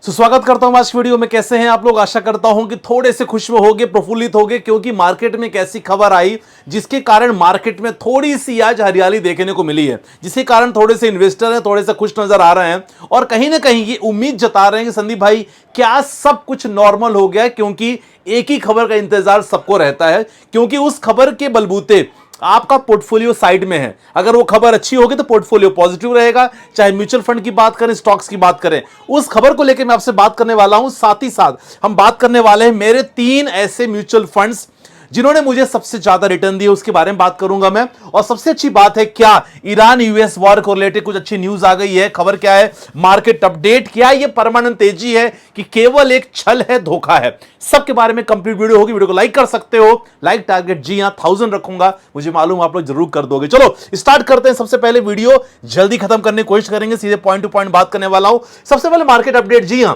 तो स्वागत करता हूं आज की वीडियो में। कैसे हैं आप लोग? आशा करता हूं कि थोड़े से खुश में होगे, प्रफुल्लित होगे, क्योंकि मार्केट में एक ऐसी खबर आई जिसके कारण मार्केट में थोड़ी सी आज हरियाली देखने को मिली है, जिसके कारण थोड़े से इन्वेस्टर हैं, थोड़े से खुश नजर आ रहे हैं और कहीं ना कहीं ये उम्मीद जता रहे हैं कि संदीप भाई क्या सब कुछ नॉर्मल हो गया है, क्योंकि एक ही खबर का इंतजार सबको रहता है, क्योंकि उस खबर के बलबूते आपका पोर्टफोलियो साइड में है। अगर वो खबर अच्छी होगी तो पोर्टफोलियो पॉजिटिव रहेगा, चाहे म्यूचुअल फंड की बात करें, स्टॉक्स की बात करें। उस खबर को लेकर मैं आपसे बात करने वाला हूं। साथ ही साथ हम बात करने वाले हैं मेरे 3 ऐसे म्यूचुअल फंड्स जिन्होंने मुझे सबसे ज्यादा रिटर्न दिए, उसके बारे में बात करूंगा मैं। और सबसे अच्छी बात है, क्या ईरान यूएस वॉर को रिलेटेड कुछ अच्छी न्यूज आ गई है? खबर क्या है? मार्केट अपडेट क्या है? ये परमानेंट तेजी है कि केवल एक छल है, धोखा है? सबके बारे में कंप्लीट वीडियो होगी। वीडियो को लाइक कर सकते हो। लाइक टारगेट जी हां 1000 रखूंगा, मुझे मालूम आप लोग जरूर कर दोगे। चलो स्टार्ट करते हैं। सबसे पहले वीडियो जल्दी खत्म करने की कोशिश करेंगे, सीधे पॉइंट टू पॉइंट बात करने वाला हूं। सबसे पहले मार्केट अपडेट। जी हां,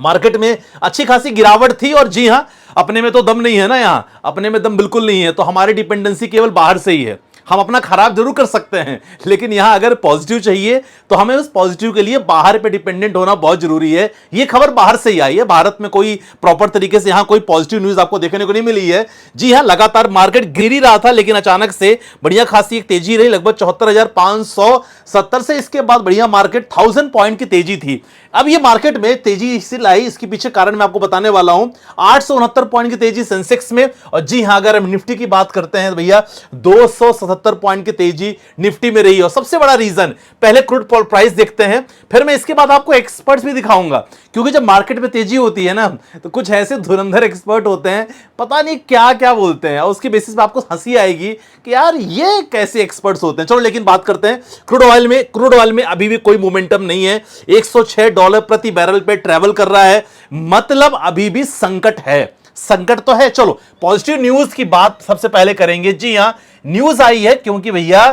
मार्केट में अच्छी खासी गिरावट थी और जी हां, अपने में तो दम नहीं है ना, यहां अपने में दम बिल्कुल नहीं है, तो हमारी डिपेंडेंसी केवल बाहर से ही है। हम अपना खराब जरूर कर सकते हैं, लेकिन यहां अगर पॉजिटिव चाहिए तो हमें उस पॉजिटिव के लिए बाहर पे डिपेंडेंट होना बहुत जरूरी है। यह खबर बाहर से ही आई है, भारत में कोई प्रॉपर तरीके से यहां कोई पॉजिटिव न्यूज आपको देखने को नहीं मिली है। जी हां, लगातार मार्केट गिर ही रहा था, लेकिन अचानक से बढ़िया खासी एक तेजी रही, लगभग 74,570 से। इसके बाद बढ़िया मार्केट 1000 पॉइंट की तेजी थी। अब ये मार्केट में तेजी इसलिए आई, इसके पीछे कारण मैं आपको बताने वाला हूं। 869 पॉइंट की तेजी सेंसेक्स में, और जी हां, अगर हम निफ्टी की बात करते हैं तो भैया 277 पॉइंट की तेजी निफ्टी में रही। और सबसे बड़ा रीजन, पहले क्रूड प्राइस देखते हैं, फिर मैं इसके बाद आपको एक्सपर्ट्स भी दिखाऊंगा, क्योंकि जब मार्केट में तेजी होती है ना, तो कुछ ऐसे धुरंधर एक्सपर्ट होते हैं, पता नहीं क्या क्या बोलते हैं, और उसके बेसिस पे आपको हंसी आएगी कि यार ये कैसे एक्सपर्ट्स होते हैं। चलो लेकिन बात करते हैं क्रूड ऑयल में अभी भी कोई मोमेंटम नहीं है। $106 प्रति बैरल पे ट्रेवल कर रहा है, मतलब अभी भी संकट है। संकट तो है। चलो पॉजिटिव न्यूज की बात सबसे पहले करेंगे। जी हां, न्यूज आई है क्योंकि भैया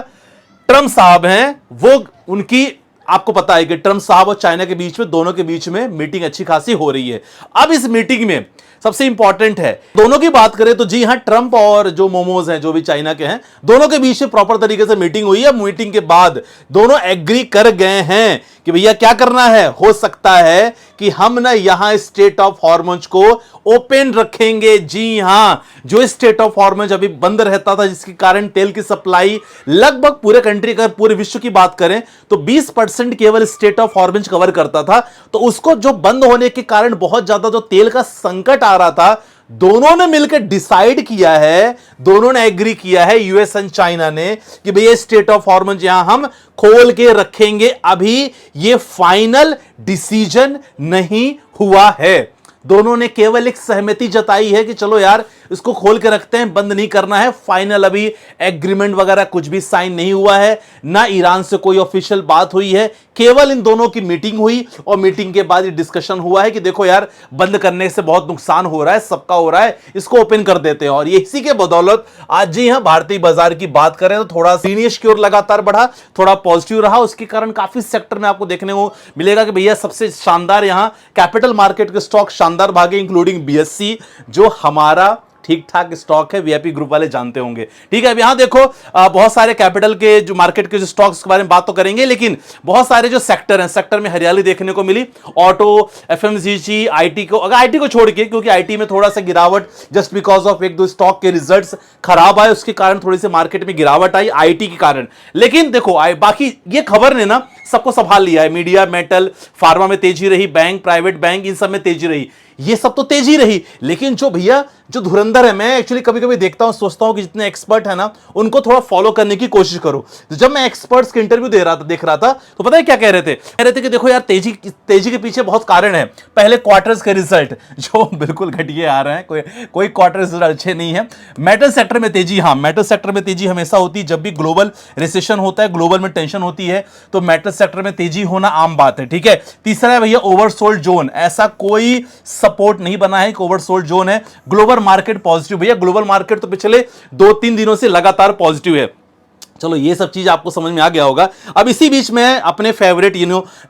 ट्रम्प साहब हैं, वो उनकी आपको पता है कि ट्रम्प साहब और चाइना के बीच में, दोनों के बीच में मीटिंग अच्छी खासी हो रही है। अब इस मीटिंग में सबसे इंपॉर्टेंट है, दोनों की बात करें तो जी हां, ट्रम्प और जो मोमोज हैं, जो भी चाइना के हैं, दोनों के बीच में प्रॉपर तरीके से मीटिंग हुई है। मीटिंग के बाद दोनों एग्री कर गए हैं कि भैया क्या करना है। हो सकता है कि हम ना यहां स्टेट ऑफ हॉर्मोज को ओपन रखेंगे। जी हां, जो स्टेट ऑफ हॉर्मोज अभी बंद रहता था, जिसके कारण तेल की सप्लाई लगभग पूरे कंट्री का, पूरे विश्व की बात करें तो 20% केवल स्टेट ऑफ हॉर्मोज कवर करता था, तो उसको जो बंद होने के कारण बहुत ज्यादा जो तेल का संकट आ रहा था, दोनों ने मिलकर डिसाइड किया है, दोनों ने एग्री किया है, यूएस एंड चाइना ने, कि भैया स्टेट ऑफ हॉर्मोज यहां हम खोल के रखेंगे। अभी ये फाइनल डिसीजन नहीं हुआ है। दोनों ने केवल एक सहमति जताई है कि चलो यार इसको खोल के रखते हैं, बंद नहीं करना है। फाइनल अभी एग्रीमेंट वगैरह कुछ भी साइन नहीं हुआ है, ना ईरान से कोई ऑफिशियल बात हुई है, केवल इन दोनों की मीटिंग हुई और मीटिंग के बाद ये डिस्कशन हुआ है कि देखो यार, बंद करने से बहुत नुकसान हो रहा है, सबका हो रहा है, इसको ओपन कर देते हैं। और ये इसी के बदौलत आज जी हां, भारतीय बाजार की बात करें तो थोड़ा सीनियर क्योर लगातार बढ़ा, थोड़ा पॉजिटिव रहा। उसके कारण काफी सेक्टर में आपको देखने को मिलेगा कि भैया सबसे शानदार यहां कैपिटल मार्केट के स्टॉक शानदार भागे, इंक्लूडिंग बीएससी, जो हमारा ठीक ठाक स्टॉक है, वीआईपी ग्रुप वाले जानते होंगे। ठीक है, अब यहां देखो बहुत सारे कैपिटल के जो मार्केट के जो स्टॉक्स के बारे में बात तो करेंगे, लेकिन बहुत सारे जो सेक्टर हैं, सेक्टर में हरियाली देखने को मिली। ऑटो, एफएमसीजी, आईटी को, अगर आईटी को छोड़ के, क्योंकि आईटी में थोड़ा सा गिरावट जस्ट बिकॉज ऑफ एक दो स्टॉक के रिजल्ट्स खराब आए, उसके कारण थोड़ी सी मार्केट में गिरावट आई आईटी के कारण। लेकिन देखो बाकी ये खबर ने ना सबको संभाल लिया है। मीडिया, मेटल, फार्मा में तेजी रही, बैंक, प्राइवेट बैंक, इन सब में तेजी रही, ये सब तो तेजी रही। लेकिन जो भैया जो धुरंधर है, मैं एक्चुअली कभी कभी देखता हूं, सोचता हूं कि जितने एक्सपर्ट है ना, उनको थोड़ा फॉलो करने की कोशिश करो। तो जब मैं एक्सपर्ट्स के इंटरव्यू देख रहा था, तो पता है क्या कह रहे थे? कह रहे थे कि देखो यार, तेजी के पीछे बहुत कारण है। पहले क्वार्टर्स के रिजल्ट जो बिल्कुल घटिया आ रहे हैं, कोई क्वार्टर रिजल्ट अच्छे नहीं है। मेटल सेक्टर में तेजी, हाँ, मेटल सेक्टर में तेजी हमेशा होती है। जब भी ग्लोबल रिसेशन होता है, ग्लोबल में टेंशन होती है, तो मेटल सेक्टर में तेजी होना आम बात है। ठीक है, तीसरा है भैया ओवरसोल्ड जोन। ऐसा कोई सपोर्ट नहीं बना है कि ओवरसोल्ड जोन है। ग्लोबल मार्केट पॉजिटिव, भैया ग्लोबल मार्केट तो पिछले 2-3 दिनों से लगातार पॉजिटिव है। चलो ये सब चीज आपको समझ में आ गया होगा। अब इसी बीच में अपने फेवरेट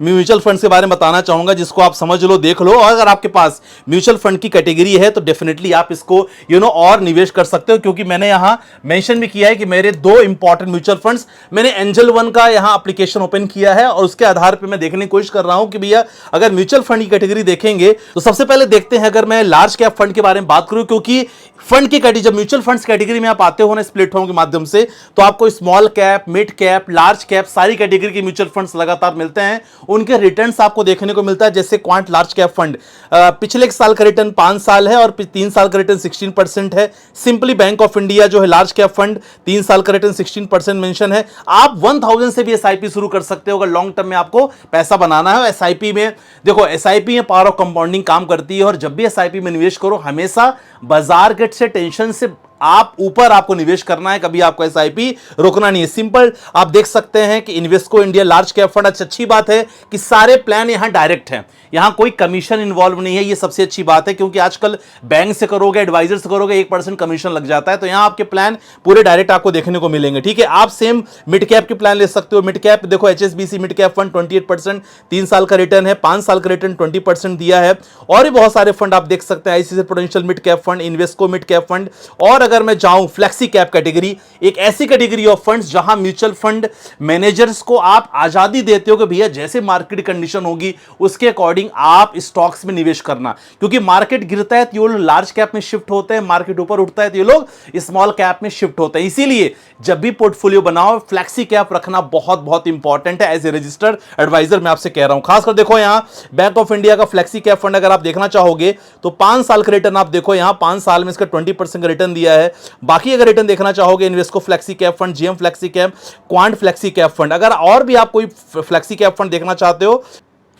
म्यूचुअल फंड्स के बारे में बताना चाहूंगा, जिसको आप समझ लो, देख लो, और अगर आपके पास म्यूचुअल फंड की कैटेगरी है तो डेफिनेटली आप इसको और निवेश कर सकते हो, क्योंकि मैंने यहां मेंशन भी किया है कि मेरे दो इंपॉर्टेंट म्यूचुअल फंड्स, मैंने एंजल वन का यहां एप्लीकेशन ओपन किया है और उसके आधार पर मैं देखने की कोशिश कर रहा हूं कि भैया अगर म्यूचुअल फंड की कैटेगरी देखेंगे तो सबसे पहले देखते हैं, अगर मैं लार्ज कैप फंड के बारे में बात करूं, क्योंकि फंड की कैटेगरी, जब म्यूचुअल फंड्स कैटेगरी में आप आते हो ना इस प्लेटफॉर्म के माध्यम से, तो आपको small cap, mid cap, large cap सारी कैटेगरी के म्यूचुअल फंड्स लगातार मिलते हैं। उनके रिटर्न्स आपको देखने को मिलता है। जैसे क्वांट लार्ज कैप फंड, पिछले एक साल का रिटर्न 5 साल है और 3 साल का रिटर्न 16% है। सिंपली बैंक ऑफ इंडिया जो है लार्ज कैप फंड, 3 साल का रिटर्न 16% मेंशन है। आप 1000 से भी एसआईपी शुरू कर सकते हो अगर लॉन्ग टर्म में आपको पैसा बनाना है। एसआईपी में देखो, एसआईपी में पावर ऑफ कंपाउंडिंग काम करती है, और जब भी एसआईपी में निवेश करो हमेशा बाजार के से टेंशन से आप ऊपर आपको निवेश करना है, कभी आपको एसआईपी रोकना नहीं है। सिंपल आप देख सकते हैं कि Invesco India large cap fund, अच्छी बात है कि सारे प्लान यहां डायरेक्ट हैं, यहां कोई कमीशन इन्वॉल्व नहीं है। ये सबसे अच्छी बात है, क्योंकि आजकल बैंक से करोगे, एडवाइजर से करोगे, 1% कमीशन लग जाता है। तो यहां आपके प्लान पूरे डायरेक्ट आपको देखने को मिलेंगे। ठीक है, आप सेम मिड कैप के प्लान ले सकते हो। मिड कैप देखो, एचएसबीसी मिड कैप फंड 28%, 3 साल का रिटर्न है, 5 साल का रिटर्न 20% दिया है। और भी बहुत सारे फंड आप देख सकते हैं, ICICI prudential mid cap fund, Invesco mid cap fund. और अगर मैं जाऊं फ्लेक्सी कैप कैटेगरी, एक ऐसी कैटेगरी ऑफ फंड्स जहां म्यूचुअल फंड मैनेजर्स को आप आजादी देते हो कि भैया जैसे मार्केट कंडीशन होगी उसके अकॉर्डिंग आप स्टॉक्स में निवेश करना, क्योंकि मार्केट गिरता है तो ये लोग लार्ज कैप में शिफ्ट होते हैं, मार्केट ऊपर उठता है तो ये लोग स्मॉल कैप में शिफ्ट होते हैं। इसीलिए जब भी पोर्टफोलियो बनाओ फ्लेक्सी कैप रखना बहुत बहुत इंपॉर्टेंट है। एज ए रजिस्टर्ड एडवाइजर मैं आपसे कह रहा हूं। खासकर देखो यहां बैंक ऑफ इंडिया का फ्लेक्सी कैप फंड अगर आप देखना चाहोगे तो 5 साल का रिटर्न आप देखो, यहां 5 साल में इसका 20% का रिटर्न दिया है। बाकी अगर रिटर्न देखना चाहोगे, Invesco flexi cap fund, GM flexi cap, quant flexi cap fund, अगर और भी आप कोई फ्लेक्सी कैप फंड देखना चाहते हो,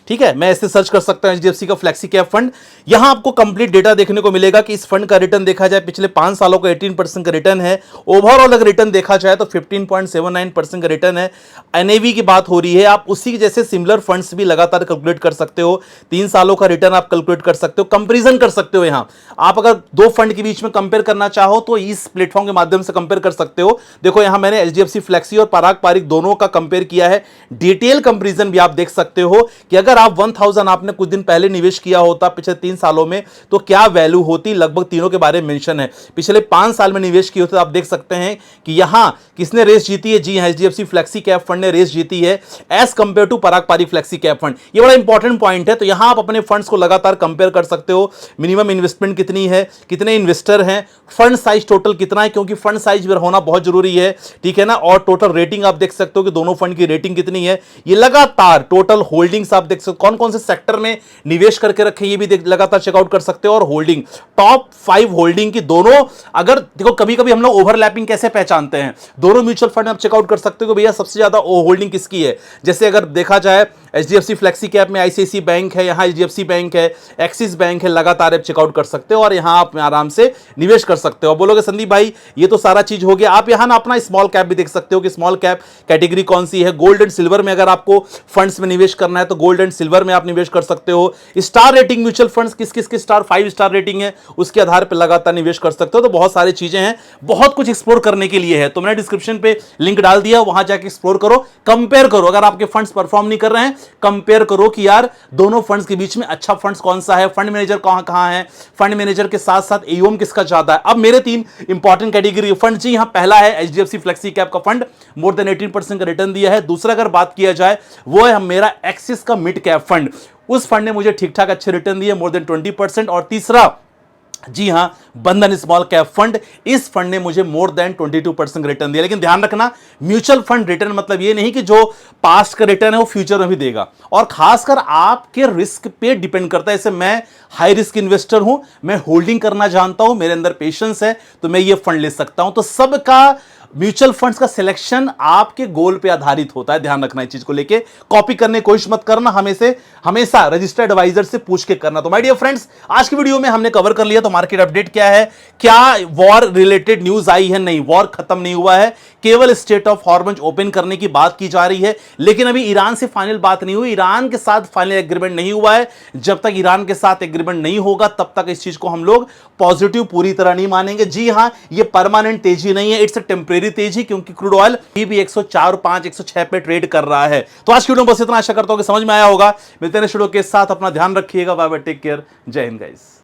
ठीक है, मैं ऐसे सर्च कर सकता हूं एचडीएफसी का फ्लेक्सी कैप फंड। यहां आपको कंप्लीट डेटा देखने को मिलेगा कि इस फंड का रिटर्न देखा जाए पिछले 5 सालों का 18% का रिटर्न है। ओवरऑल अगर रिटर्न देखा जाए तो 15.79% का रिटर्न है। एनएवी की बात हो रही है, आप उसी जैसे सिमिलर फंड्स भी लगातार कैलकुलेट कर सकते हो। 3 सालों का रिटर्न आप कैलकुलेट कर सकते हो, कंपेरिजन कर सकते हो। यहां आप अगर दो फंड के बीच में कंपेयर करना चाहो तो इस प्लेटफॉर्म के माध्यम से कंपेयर कर सकते हो। देखो यहां मैंने एचडीएफसी फ्लेक्सी और पराग पारिक दोनों का कंपेयर किया है। डिटेल कंपेरिजन भी आप देख सकते हो कि अगर आप 1000 आपने कुछ दिन पहले निवेश किया होता पिछले 3 सालों में तो क्या वैल्यू होती, लगभग तीनों के बारे में मेंशन है। पिछले 5 साल में निवेश किए होते तो आप देख सकते हैं कि यहां किसने रेस जीती है। जी हां, एचडीएफसी फ्लेक्सी कैप फंड ने रेस जीती है as compare to Parag Parikh flexi cap fund. ये बड़ा इंपॉर्टेंट पॉइंट है। तो यहां आप अपने फंड्स को लगातार कंपेयर कर सकते हो। मिनिमम इन्वेस्टमेंट कितनी है, कितने इन्वेस्टर हैं, फंड साइज टोटल कितना है, क्योंकि फंड साइज भी होना बहुत जरूरी है। ठीक है ना, और टोटल रेटिंग आप देख सकते हो कि दोनों फंड की रेटिंग कितनी है। ये लगातार टोटल होल्डिंग्स आप देख सकते हो, कौन कौन से सेक्टर में निवेश करके रखे ये भी लगातार चेकआउट कर सकते हो। और होल्डिंग, टॉप 5 होल्डिंग की दोनों, अगर देखो कभी कभी हम लोग ओवरलैपिंग कैसे पहचानते हैं, दोनों म्यूचुअल फंड आप चेकआउट कर सकते हो भैया सबसे ज्यादा होल्डिंग किसकी है। जैसे अगर देखा जाए एचडीएफसी फ्लेक्सी कैप में आईसीआईसीआई बैंक है, यहां एचडीएफसी बैंक है, एक्सिस बैंक है, लगातार आप चेकआउट कर सकते हो और यहां आप आराम से निवेश कर सकते हो। बोलोगे संदीप भाई ये तो सारा चीज हो गया, आप यहां ना अपना स्मॉल कैप भी देख सकते हो कि स्मॉल कैप कैटेगरी कौन सी है। गोल्ड एंड सिल्वर में अगर आपको फंड्स में निवेश करना है तो गोल्ड एंड सिल्वर में आप निवेश कर सकते हो। स्टार रेटिंग म्यूचुअल फंड्स किस किस के स्टार, 5 स्टार रेटिंग है, उसके आधार पर लगातार निवेश कर सकते हो। तो बहुत सारी चीजें हैं, बहुत कुछ एक्सप्लोर करने के लिए है। तो मैंने डिस्क्रिप्शन पे लिंक डाल दिया, वहां जाके एक्सप्लोर करो, कंपेयर करो। अगर आपके फंड्स परफॉर्म नहीं कर रहे हैं, कंपेयर करो कि यार दोनों फंड्स के बीच में अच्छा फंड्स कौन सा है, फंड मैनेजर कहां कहां है, फंड मैनेजर के साथ साथ एयूएम किसका ज्यादा है। अब मेरे 3 इंपॉर्टेंट कैटेगरी फंड जी, यहां पहला है एचडीएफसी फ्लेक्सी कैप का फंड, मोर देन 18% का रिटर्न दिया है। दूसरा अगर बात किया जाए वो है मेरा एक्सिस का मिड कैप फंड, उस फंड ने मुझे ठीक ठाक अच्छे रिटर्न दिए, मोर देन 20%। और तीसरा जी हां बंधन स्मॉल कैप फंड, इस फंड ने मुझे मोर देन 22% रिटर्न दिया। लेकिन ध्यान रखना, म्यूचुअल फंड रिटर्न मतलब ये नहीं कि जो पास्ट का रिटर्न है वो फ्यूचर में भी देगा, और खासकर आपके रिस्क पे डिपेंड करता है। जैसे मैं हाई रिस्क इन्वेस्टर हूं, मैं होल्डिंग करना जानता हूं, मेरे अंदर पेशेंस है, तो मैं ये फंड ले सकता हूं। तो सबका म्यूचुअल फंड्स का सिलेक्शन आपके गोल पे आधारित होता है। ध्यान रखना इस चीज को लेके, कॉपी करने की कोशिश मत करना, हमेशा रजिस्टर्ड एडवाइजर से पूछ के करना। तो माय डियर फ्रेंड्स, आज की वीडियो में हमने कवर कर लिया तो मार्केट अपडेट क्या है, क्या वॉर रिलेटेड न्यूज आई है, नहीं वॉर खत्म नहीं हुआ है, केवल स्टेट ऑफ हॉर्मज ओपन करने की बात की जा रही है, लेकिन अभी ईरान से फाइनल बात नहीं हुई, ईरान के साथ फाइनल एग्रीमेंट नहीं हुआ है। जब तक ईरान के साथ एग्रीमेंट नहीं होगा तब तक इस चीज को हम लोग पॉजिटिव पूरी तरह नहीं मानेंगे। जी हां, ये परमानेंट तेजी नहीं है, इट्स अ टेम्परेरी तेजी, क्योंकि क्रूड ऑयल भी 104, 5, 106 पे ट्रेड कर रहा है। तो आज की वीडियो में बस इतना, आशा करता हूं कि समझ में आया होगा। मिलते हैं नेक्स्ट वीडियो के साथ, अपना ध्यान रखिएगा, बाय बाय, टेक केयर, जय हिंद गाइस।